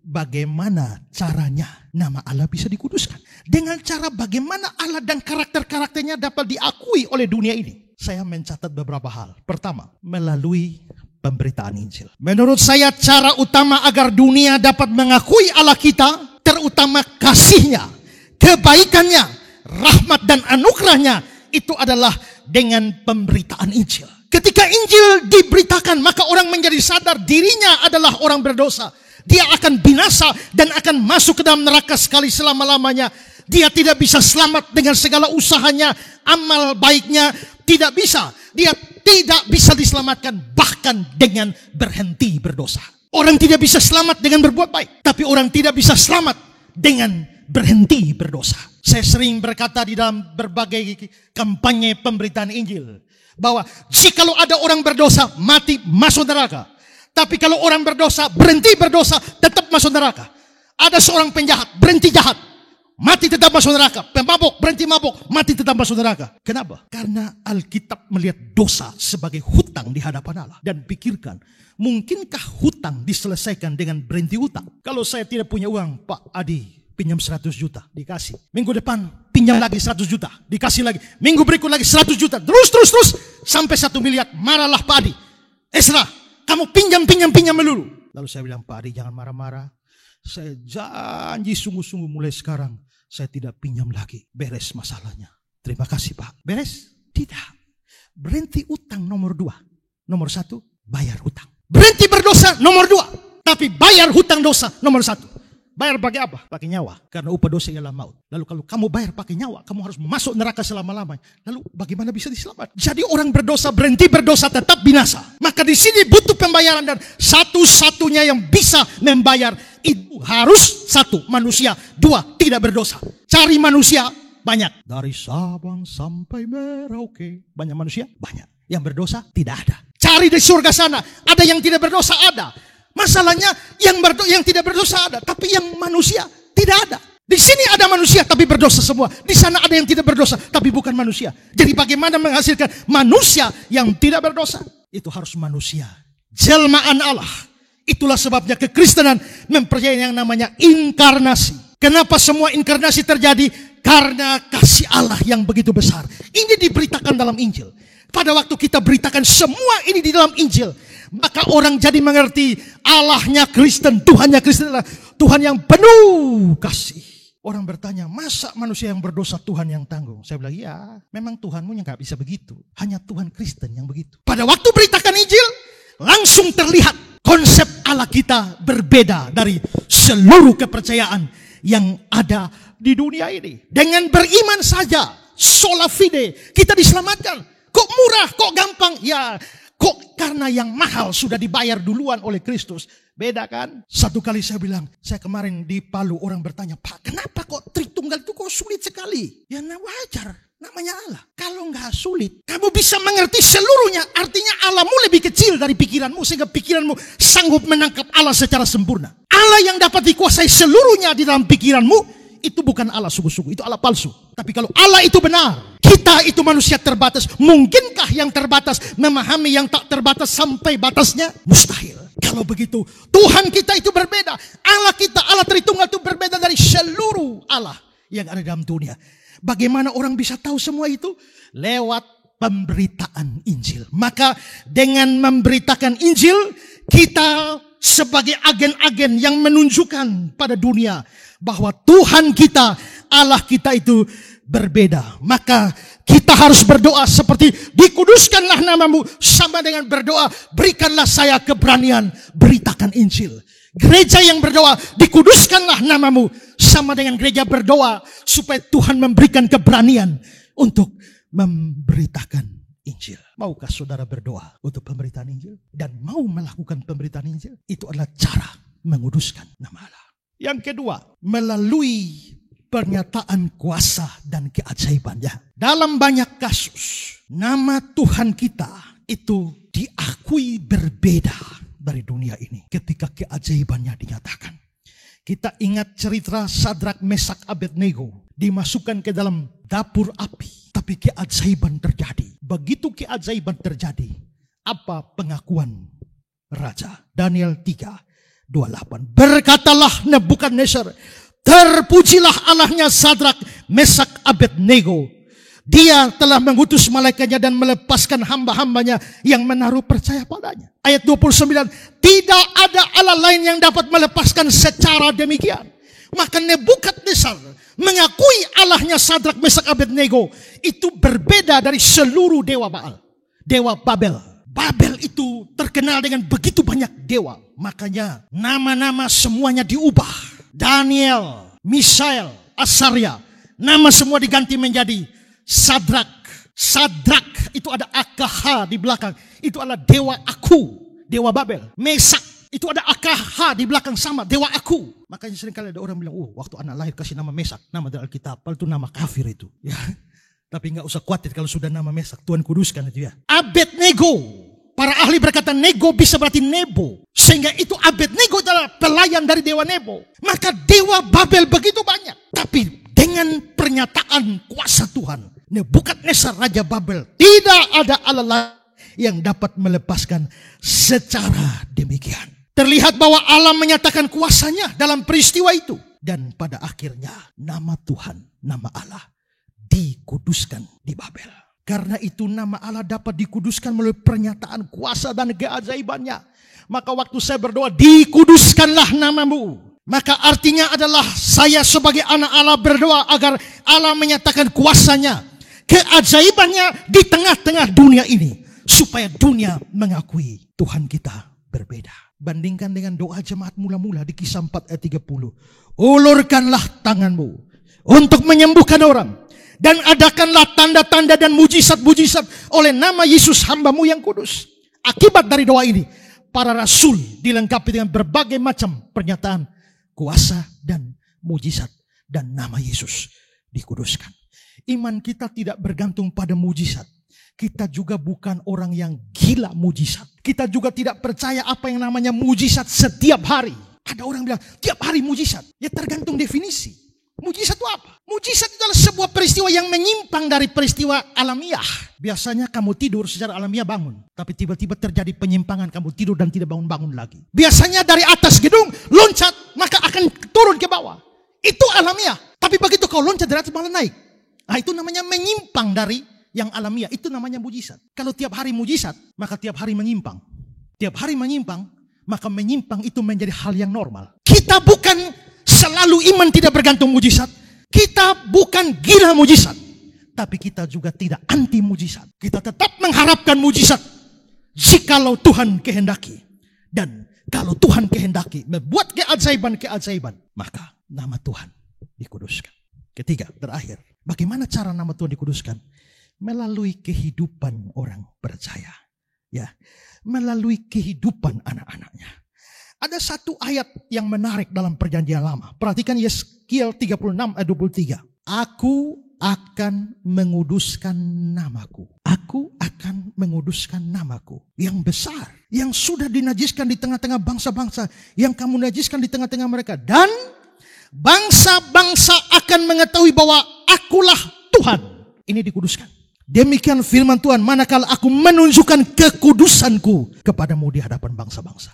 bagaimana caranya nama Allah bisa dikuduskan. Dengan cara bagaimana Allah dan karakter-karakternya dapat diakui oleh dunia ini. Saya mencatat beberapa hal. Pertama, melalui pemberitaan Injil. Menurut saya cara utama agar dunia dapat mengakui Allah kita, terutama kasih-Nya, kebaikannya, rahmat dan anugerahnya, itu adalah dengan pemberitaan Injil. Ketika Injil diberitakan, maka orang menjadi sadar dirinya adalah orang berdosa. Dia akan binasa dan akan masuk ke dalam neraka sekali selama-lamanya. Dia tidak bisa selamat dengan segala usahanya, amal baiknya tidak bisa. Dia tidak bisa diselamatkan bahkan dengan berhenti berdosa. Orang tidak bisa selamat dengan berbuat baik, tapi orang tidak bisa selamat dengan berhenti berdosa. Saya sering berkata di dalam berbagai kampanye pemberitaan Injil bahwa jikalau ada orang berdosa mati masuk neraka, tapi kalau orang berdosa berhenti berdosa tetap masuk neraka. Ada seorang penjahat berhenti jahat, mati tetap masuk neraka. Pemabuk berhenti mabuk, mati tetap masuk neraka. Kenapa? Karena Alkitab melihat dosa sebagai hutang di hadapan Allah. Dan pikirkan, mungkinkah hutang diselesaikan dengan berhenti hutang? Kalau saya tidak punya uang, Pak Adi pinjam 100 juta, dikasih. Minggu depan pinjam lagi 100 juta, dikasih lagi. Minggu berikut lagi 100 juta, terus sampai 1 miliar. Marahlah Pak Adi. Esra, kamu pinjam melulu. Lalu saya bilang, Pak Adi jangan marah-marah. Saya janji sungguh-sungguh mulai sekarang saya tidak pinjam lagi. Beres masalahnya. Terima kasih Pak. Beres? Tidak. Berhenti utang nomor 2. Nomor 1, bayar hutang. Berhenti berdosa nomor 2. Tapi bayar hutang dosa nomor 1. Bayar pakai apa? Pakai nyawa. Karena upah dosa ialah maut. Lalu kalau kamu bayar pakai nyawa, kamu harus masuk neraka selama-lamanya. Lalu bagaimana bisa diselamatkan? Jadi orang berdosa berhenti berdosa tetap binasa. Maka di sini butuh pembayaran, dan satu-satunya yang bisa membayar itu harus 1, manusia. 2, tidak berdosa. Cari manusia banyak. Dari Sabang sampai Merauke. Banyak manusia? Banyak. Yang berdosa tidak ada. Cari di surga sana. Ada yang tidak berdosa? Ada. Masalahnya yang tidak berdosa ada, tapi yang manusia tidak ada. Di sini ada manusia tapi berdosa semua. Di sana ada yang tidak berdosa tapi bukan manusia. Jadi bagaimana menghasilkan manusia yang tidak berdosa? Itu harus manusia, jelmaan Allah. Itulah sebabnya kekristenan mempercayai yang namanya inkarnasi. Kenapa semua inkarnasi terjadi? Karena kasih Allah yang begitu besar. Ini diberitakan dalam Injil. Pada waktu kita beritakan semua ini di dalam Injil, maka orang jadi mengerti Allahnya Kristen, Tuhannya Kristen adalah Tuhan yang penuh kasih. Orang bertanya, masa manusia yang berdosa Tuhan yang tanggung? Saya bilang, ya memang Tuhanmu yang gak bisa begitu. Hanya Tuhan Kristen yang begitu. Pada waktu beritakan Injil, langsung terlihat konsep Allah kita berbeda dari seluruh kepercayaan yang ada di dunia ini. Dengan beriman saja, sola fide, kita diselamatkan. Kok murah, kok gampang? Ya, kok karena yang mahal sudah dibayar duluan oleh Kristus. Beda kan? Satu kali saya bilang, saya kemarin di Palu, orang bertanya, Pak kenapa kok Tritunggal itu kok sulit sekali? Ya wajar, namanya Allah. Kalau nggak sulit, kamu bisa mengerti seluruhnya. Artinya Allahmu lebih kecil dari pikiranmu, sehingga pikiranmu sanggup menangkap Allah secara sempurna. Allah yang dapat dikuasai seluruhnya di dalam pikiranmu, itu bukan Allah sungguh-sungguh, itu Allah palsu. Tapi kalau Allah itu benar, kita itu manusia terbatas. Mungkinkah yang terbatas memahami yang tak terbatas sampai batasnya? Mustahil. Kalau begitu, Tuhan kita itu berbeda. Allah kita, Allah Tritunggal itu berbeda dari seluruh Allah yang ada dalam dunia. Bagaimana orang bisa tahu semua itu? Lewat pemberitaan Injil. Maka dengan memberitakan Injil, kita sebagai agen-agen yang menunjukkan pada dunia bahwa Tuhan kita, Allah kita itu berbeda. Maka kita harus berdoa seperti dikuduskanlah namamu, sama dengan berdoa berikanlah saya keberanian beritakan Injil. Gereja yang berdoa dikuduskanlah namamu, sama dengan gereja berdoa supaya Tuhan memberikan keberanian untuk memberitakan Injil. Maukah saudara berdoa untuk pemberitaan Injil dan mau melakukan pemberitaan Injil? Itu adalah cara menguduskan nama Allah. Yang kedua, melalui pernyataan kuasa dan keajaibannya. Dalam banyak kasus, nama Tuhan kita itu diakui berbeda dari dunia ini ketika keajaibannya dinyatakan. Kita ingat cerita Sadrak, Mesak, Abednego dimasukkan ke dalam dapur api, tapi keajaiban terjadi. Begitu keajaiban terjadi, apa pengakuan raja? Daniel 3. 28. Berkatalah Nebukadnezar, terpujilah Allahnya Sadrak, Mesak, Abednego. Dia telah mengutus malaikatnya dan melepaskan hamba-hambanya yang menaruh percaya padanya. Ayat 29, tidak ada Allah lain yang dapat melepaskan secara demikian. Maka Nebukadnezar mengakui Allahnya Sadrak, Mesak, Abednego itu berbeda dari seluruh dewa Baal, dewa Babel. Babel itu terkenal dengan begitu banyak dewa. Makanya nama-nama semuanya diubah. Daniel, Misael, Asaria, nama semua diganti menjadi Sadrak. Sadrak itu ada AKH di belakang. Itu adalah dewa aku, dewa Babel. Mesak itu ada AKH di belakang sama, dewa aku. Makanya seringkali ada orang bilang, waktu anak lahir kasih nama Mesak, nama dari Alkitab. Padahal itu nama kafir itu. Ya. Tapi nggak usah khawatir kalau sudah nama Mesak, Tuhan kuduskan itu ya. Abednego, para ahli berkata nego bisa berarti Nebo. Sehingga itu Abednego adalah pelayan dari dewa Nebo. Maka dewa Babel begitu banyak. Tapi dengan pernyataan kuasa Tuhan, Nebukadnezar Raja Babel, tidak ada Allah lain yang dapat melepaskan secara demikian. Terlihat bahwa Allah menyatakan kuasanya dalam peristiwa itu. Dan pada akhirnya nama Tuhan, nama Allah dikuduskan di Babel. Karena itu nama Allah dapat dikuduskan melalui pernyataan kuasa dan keajaibannya. Maka waktu saya berdoa, dikuduskanlah namamu. Maka artinya adalah saya sebagai anak Allah berdoa agar Allah menyatakan kuasanya, keajaibannya di tengah-tengah dunia ini. Supaya dunia mengakui Tuhan kita berbeda. Bandingkan dengan doa jemaat mula-mula di Kisah 4 ayat 30. Ulurkanlah tanganmu untuk menyembuhkan orang. Dan adakanlah tanda-tanda dan mujizat-mujizat oleh nama Yesus hambamu yang kudus. Akibat dari doa ini, para rasul dilengkapi dengan berbagai macam pernyataan kuasa dan mujizat. Dan nama Yesus dikuduskan. Iman kita tidak bergantung pada mujizat. Kita juga bukan orang yang gila mujizat. Kita juga tidak percaya apa yang namanya mujizat setiap hari. Ada orang bilang, tiap hari mujizat. Ya tergantung definisi. Mujizat itu apa? Mujizat itu adalah sebuah peristiwa yang menyimpang dari peristiwa alamiah. Biasanya kamu tidur secara alamiah bangun. Tapi tiba-tiba terjadi penyimpangan, kamu tidur dan tidak bangun-bangun lagi. Biasanya dari atas gedung, loncat, maka akan turun ke bawah. Itu alamiah. Tapi begitu kau loncat dari atas malah naik. Nah, itu namanya menyimpang dari yang alamiah. Itu namanya mujizat. Kalau tiap hari mujizat, maka tiap hari menyimpang. Tiap hari menyimpang, maka menyimpang itu menjadi hal yang normal. Kita bukan selalu iman tidak bergantung mujizat. Kita bukan gila mujizat. Tapi kita juga tidak anti mujizat. Kita tetap mengharapkan mujizat jikalau Tuhan kehendaki. Dan kalau Tuhan kehendaki membuat keajaiban-keajaiban, maka nama Tuhan dikuduskan. Ketiga, terakhir. Bagaimana cara nama Tuhan dikuduskan? Melalui kehidupan orang percaya. Ya, melalui kehidupan anak-anaknya. Ada satu ayat yang menarik dalam perjanjian lama. Perhatikan Yeskiel 36 ayat 23. Aku akan menguduskan namaku. Aku akan menguduskan namaku. Yang besar. Yang sudah dinajiskan di tengah-tengah bangsa-bangsa. Yang kamu najiskan di tengah-tengah mereka. Dan bangsa-bangsa akan mengetahui bahwa akulah Tuhan. Ini dikuduskan. Demikian firman Tuhan, manakala aku menunjukkan kekudusanku kepadamu di hadapan bangsa-bangsa.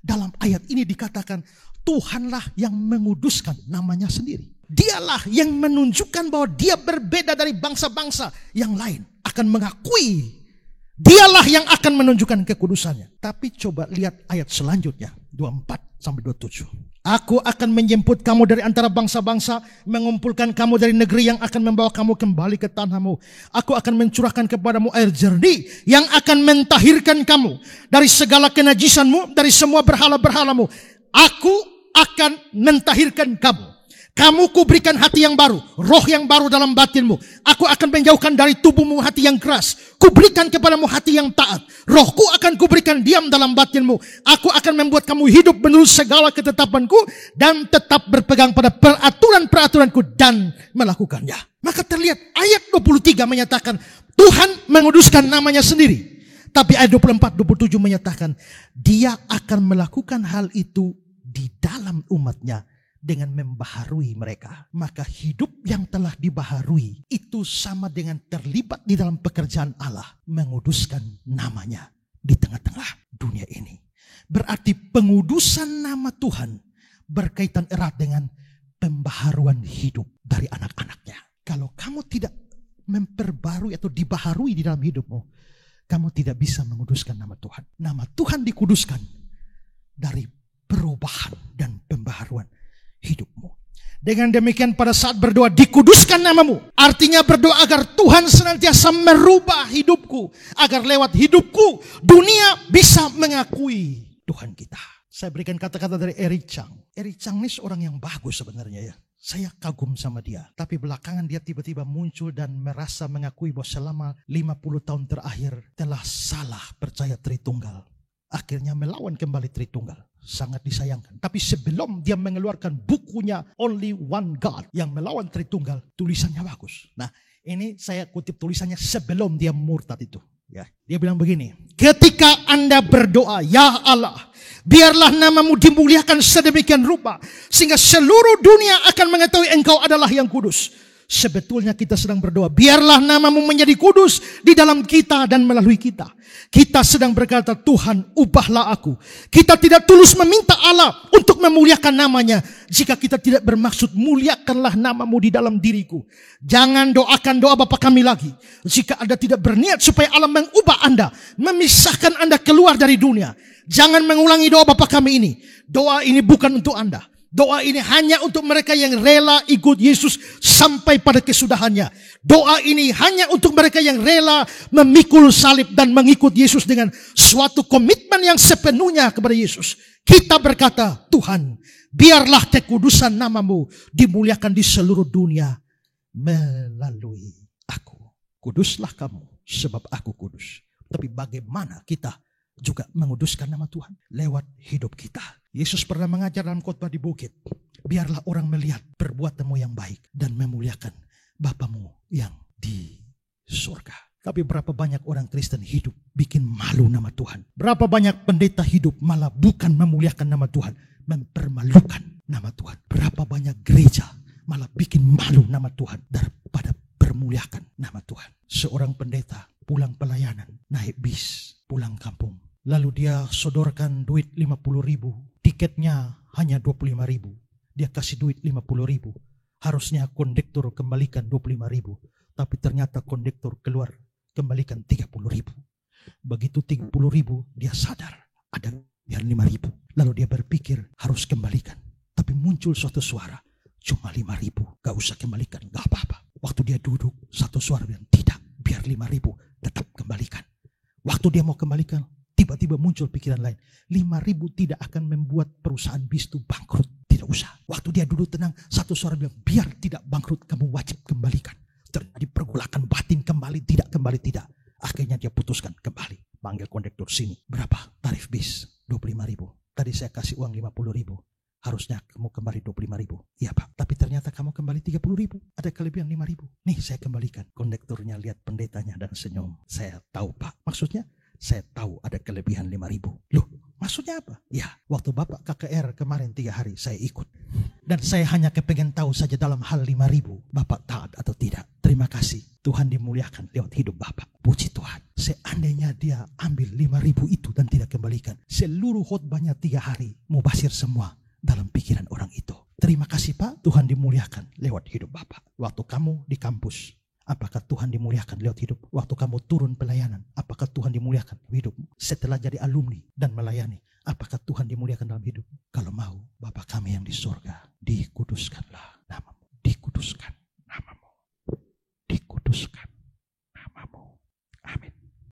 Dalam ayat ini dikatakan Tuhanlah yang menguduskan namanya sendiri. Dialah yang menunjukkan bahwa dia berbeda dari bangsa-bangsa yang lain. Akan mengakui dialah yang akan menunjukkan kekudusannya. Tapi coba lihat ayat selanjutnya 24 sampai 27. Aku akan menjemput kamu dari antara bangsa-bangsa, mengumpulkan kamu dari negeri yang akan membawa kamu kembali ke tanahmu. Aku akan mencurahkan kepadamu air jernih yang akan mentahirkan kamu dari segala kenajisanmu, dari semua berhala-berhalamu. Aku akan mentahirkan kamu. Kamu kuberikan hati yang baru, roh yang baru dalam batinmu. Aku akan menjauhkan dari tubuhmu hati yang keras. Kuberikan kepadamu hati yang taat. Rohku akan kuberikan diam dalam batinmu. Aku akan membuat kamu hidup menurut segala ketetapanku dan tetap berpegang pada peraturan-peraturanku dan melakukannya. Maka terlihat ayat 23 menyatakan Tuhan menguduskan namanya sendiri. Tapi ayat 24-27 menyatakan dia akan melakukan hal itu di dalam umatnya. Dengan membaharui mereka. Maka hidup yang telah dibaharui itu sama dengan terlibat di dalam pekerjaan Allah. Menguduskan namanya di tengah-tengah dunia ini. Berarti pengudusan nama Tuhan berkaitan erat dengan pembaharuan hidup dari anak-anaknya. Kalau kamu tidak memperbarui atau dibaharui di dalam hidupmu, kamu tidak bisa menguduskan nama Tuhan. Nama Tuhan dikuduskan dari perubahan dan pembaharuan hidupmu. Dengan demikian pada saat berdoa dikuduskan namamu. Artinya berdoa agar Tuhan senantiasa merubah hidupku. Agar lewat hidupku dunia bisa mengakui Tuhan kita. Saya berikan kata-kata dari Eric Chang. Eric Chang ini seorang yang bagus sebenarnya ya. Saya kagum sama dia. Tapi belakangan dia tiba-tiba muncul dan merasa mengakui bahwa selama 50 tahun terakhir telah salah percaya Tritunggal. Akhirnya melawan kembali Tritunggal. Sangat disayangkan. Tapi sebelum dia mengeluarkan bukunya Only One God yang melawan Tritunggal, tulisannya bagus. Nah, ini saya kutip tulisannya sebelum dia murtad itu. Ya, dia bilang begini, ketika Anda berdoa, ya Allah, biarlah namamu dimuliakan sedemikian rupa sehingga seluruh dunia akan mengetahui engkau adalah yang kudus. Sebetulnya kita sedang berdoa, biarlah namamu menjadi kudus di dalam kita dan melalui kita. Kita sedang berkata, Tuhan ubahlah aku. Kita tidak tulus meminta Allah untuk memuliakan namanya jika kita tidak bermaksud muliakanlah namamu di dalam diriku. Jangan doakan doa Bapa kami lagi jika Anda tidak berniat supaya Allah mengubah Anda, memisahkan Anda keluar dari dunia. Jangan mengulangi doa Bapa kami ini. Doa ini bukan untuk Anda. Doa ini hanya untuk mereka yang rela ikut Yesus sampai pada kesudahannya. Doa ini hanya untuk mereka yang rela memikul salib dan mengikut Yesus dengan suatu komitmen yang sepenuhnya kepada Yesus. Kita berkata, Tuhan, biarlah kekudusan namamu dimuliakan di seluruh dunia melalui aku. Kuduslah kamu sebab aku kudus. Tapi bagaimana kita juga menguduskan nama Tuhan? Lewat hidup kita. Yesus pernah mengajar dalam khotbah di bukit. Biarlah orang melihat perbuatanmu yang baik dan memuliakan Bapamu yang di surga. Tapi berapa banyak orang Kristen hidup bikin malu nama Tuhan. Berapa banyak pendeta hidup malah bukan memuliakan nama Tuhan, mempermalukan nama Tuhan. Berapa banyak gereja malah bikin malu nama Tuhan daripada permuliakan nama Tuhan. Seorang pendeta pulang pelayanan, naik bis, pulang kampung. Lalu dia sodorkan duit 50.000. Tiketnya hanya 25.000. Dia kasih duit 50.000. Harusnya kondektur kembalikan 25.000. Tapi ternyata kondektur keluar kembalikan 30.000. Begitu 30.000 dia sadar ada biar 5.000. Lalu dia berpikir harus kembalikan. Tapi muncul suatu suara, cuma 5.000. Gak usah kembalikan, gak apa-apa. Waktu dia duduk, satu suara bilang tidak, biar 5.000 tetap kembalikan. Waktu dia mau kembalikan, tiba-tiba muncul pikiran lain. 5.000 tidak akan membuat perusahaan bis itu bangkrut. Tidak usah. Waktu dia duduk tenang, satu suara bilang, biar tidak bangkrut kamu wajib kembalikan. Terjadi pergolakan batin, kembali tidak, kembali tidak. Akhirnya dia putuskan kembali. Panggil kondektur sini. Berapa tarif bis? 25.000. Tadi saya kasih uang 50.000. Harusnya kamu kembali 25.000. Iya Pak, tapi ternyata kamu kembali 30.000. Ada kelebihan 5.000. Nih saya kembalikan. Kondekturnya lihat pendetanya dan senyum. Saya tahu Pak. Maksudnya? Saya tahu ada kelebihan 5.000. Loh, maksudnya apa? Ya, waktu Bapak KKR kemarin 3 hari saya ikut. Dan saya hanya kepengen tahu saja dalam hal 5.000. Bapak taat atau tidak. Terima kasih. Tuhan dimuliakan lewat hidup Bapak. Puji Tuhan. Seandainya dia ambil 5.000 itu dan tidak kembalikan. Seluruh khotbahnya 3 hari. Mubasir semua dalam pikiran orang itu. Terima kasih Pak. Tuhan dimuliakan lewat hidup Bapak. Waktu kamu di kampus. Apakah Tuhan dimuliakan lewat hidup? Waktu kamu turun pelayanan, apakah Tuhan dimuliakan hidup? Setelah jadi alumni dan melayani, apakah Tuhan dimuliakan dalam hidup? Kalau mau, Bapa kami yang di surga, dikuduskanlah